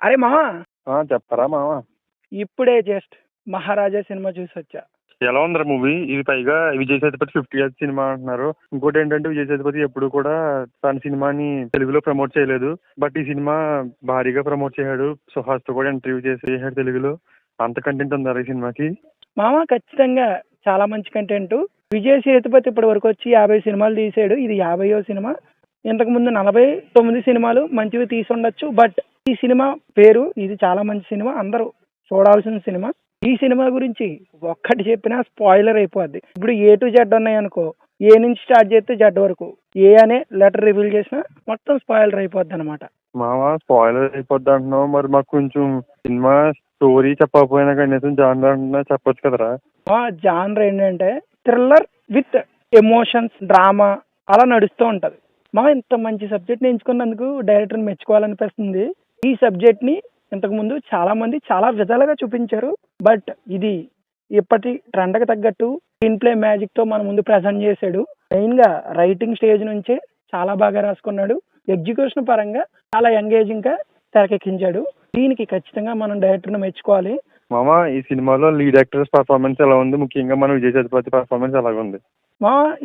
అరే మావా, చెప్పరా మామ. ఇప్పుడే జస్ట్ మహారాజా సినిమా చూసి వచ్చా. ఎలా ఉందిరా మూవీ? ఇది పైగా విజయ్ సేతుపతి 50th సినిమా అంటున్నారు. ఇంకోటి ఏంటంటే విజయ్ సేతుపతి ఎప్పుడు కూడా తన సినిమాని తెలుగులో ప్రమోట్ చేయలేదు. బట్ ఈ సినిమా భారీగా ప్రమోట్ చేశాడు. సుహాస్ తో కూడా ఇంటర్వ్యూ చేసాడు తెలుగులో. అంత కంటెంట్ ఉందా ఈ సినిమాకి? మామ ఖచ్చితంగా చాలా మంచి కంటెంట్. విజయ్ సేతుపతి ఇప్పటి వరకు వచ్చి 50 సినిమాలు తీసాడు. ఇది 50వ సినిమా. ఇంతకు ముందు 49 సినిమాలు మంచివి తీసి ఉండొచ్చు. బట్ ఈ సినిమా పేరు, ఇది చాలా మంచి సినిమా, అందరూ చూడాల్సిన సినిమా. ఈ సినిమా గురించి ఒక్కటి చెప్పినా స్పాయిలర్ అయిపోద్ది. ఇప్పుడు A to Z ఉన్నాయి అనుకో, ఏ నుంచి స్టార్ట్ చేస్తే జెడ్ వరకు ఏ అనే లెటర్ రివీల్ చేసినా మొత్తం స్పాయిలర్ అయిపోద్ది అనమాట. మామ స్పాయిలర్ అయిపోద్ది అంటున్నావు, మరి మాకు కొంచెం సినిమా స్టోరీ చెప్పకపోయినా కనీసం జానర్ చెప్పొచ్చు కదరా? జానర్ ఏంటంటే థ్రిల్లర్ విత్ ఎమోషన్స్, డ్రామా అలా నడుస్తూ ఉంటది. ఇంత మంచి సబ్జెక్ట్ ని ఎంచుకున్నందుకు డైరెక్టర్ని మెచ్చుకోవాలనిపిస్తుంది. ఈ సబ్జెక్ట్ ని ఇంతకు ముందు చాలా మంది చాలా విధాలుగా చూపించారు. బట్ ఇది ఇప్పటి ట్రెండ్కి తగ్గట్టు స్క్రీన్ ప్లే మ్యాజిక్ తో మన ముందు ప్రజెంట్ చేశాడు. మెయిన్ గా రైటింగ్ స్టేజ్ నుంచే చాలా బాగా రాసుకున్నాడు. ఎగ్జిక్యూషన్ పరంగా చాలా ఎంగేజింగ్ గా తెరకెక్కించాడు. దీనికి ఖచ్చితంగా మనం డైరెక్టర్ని మెచ్చుకోవాలి. మామ ఈ సినిమాలో లీడ్ యాక్టర్స్ పర్ఫార్మెన్స్ ఎలా ఉంది? ముఖ్యంగా మన విజయ్ సేతుపతి పర్ఫార్మెన్స్ ఎలాగ ఉంది?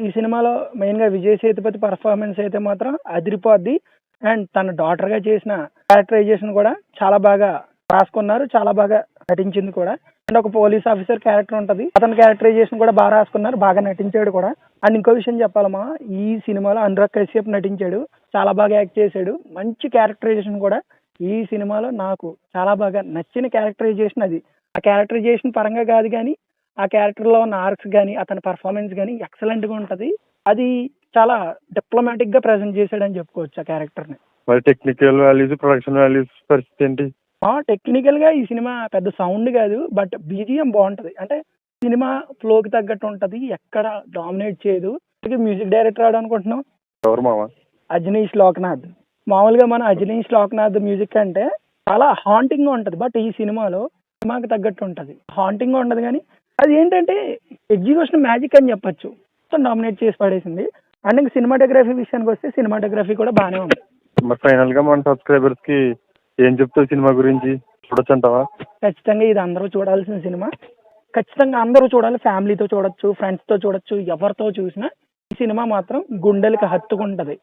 ఈ సినిమాలో మెయిన్ గా విజయ్ సేతుపతి పర్ఫార్మెన్స్ అయితే మాత్రం అదిరిపోద్ది. అండ్ తన డాటర్ గా చేసిన క్యారెక్టరైజేషన్ కూడా చాలా బాగా రాసుకున్నారు, చాలా బాగా నటించింది కూడా. అండ్ ఒక పోలీస్ ఆఫీసర్ క్యారెక్టర్ ఉంటది, అతని క్యారెక్టరైజేషన్ కూడా బాగా రాసుకున్నారు, బాగా నటించాడు కూడా. అండ్ ఇంకో విషయం చెప్పాలమ్మా, ఈ సినిమాలో అనురాగ్ కశ్యప్ నటించాడు, చాలా బాగా యాక్ట్ చేశాడు, మంచి క్యారెక్టరైజేషన్ కూడా. ఈ సినిమాలో నాకు చాలా బాగా నచ్చిన క్యారెక్టరైజేషన్ అది. ఆ క్యారెక్టరైజేషన్ పరంగా కాదు కానీ ఆ క్యారెక్టర్ లో ఉన్న ఆర్క్స్ కానీ అతని పర్ఫార్మెన్స్ కానీ ఎక్సలెంట్ గా ఉంటది. అది చాలా డిప్లొమాటిక్ గా ప్రెజెంట్ చేశాడని చెప్పుకోవచ్చు ఆ క్యారెక్టర్ ని. మరి టెక్నికల్ వాల్యూస్, ప్రొడక్షన్ వాల్యూస్ పరిస్థితి ఏంటి? టెక్నికల్ గా ఈ సినిమా పెద్ద సౌండ్ కాదు, బట్ బీజిఎం బాగుంటది. అంటే సినిమా ఫ్లోకి తగ్గట్టు ఉంటది, ఎక్కడ డామినేట్ చేయదు. మ్యూజిక్ డైరెక్టర్ ఆడనుకుంటున్నాం ఎవరు మామ? అజనీష్ లోక్నాథ్. మామూలుగా మన అజనీష్ లోక్నాథ్ మ్యూజిక్ అంటే చాలా హాంటింగ్ గా ఉంటది, బట్ ఈ సినిమాలో సినిమాకి తగ్గట్టు ఉంటది. హాంటింగ్ గా ఉండదు కానీ అది ఏంటంటే ఎగ్జిక్యూషన్ మ్యాజిక్ అని చెప్పొచ్చు. మొత్తం డామినేట్ చేసి పడేసింది. అండ్ ఇంకా సినిమాటోగ్రఫీ విషయానికి వస్తే సినిమాటోగ్రఫీ కూడా బాగానే ఉంది. మరి ఫైనల్ గా మన సబ్స్క్రైబర్స్ కి ఏం చెప్తావు సినిమా గురించి? చూడొచ్చు అంటావా? ఖచ్చితంగా ఇది అందరూ చూడాల్సిన సినిమా. ఖచ్చితంగా అందరూ చూడాలి. ఫ్యామిలీతో చూడొచ్చు, ఫ్రెండ్స్ తో చూడొచ్చు, ఎవరితో చూసినా ఈ సినిమా మాత్రం గుండెలకి హత్తుకుంటది.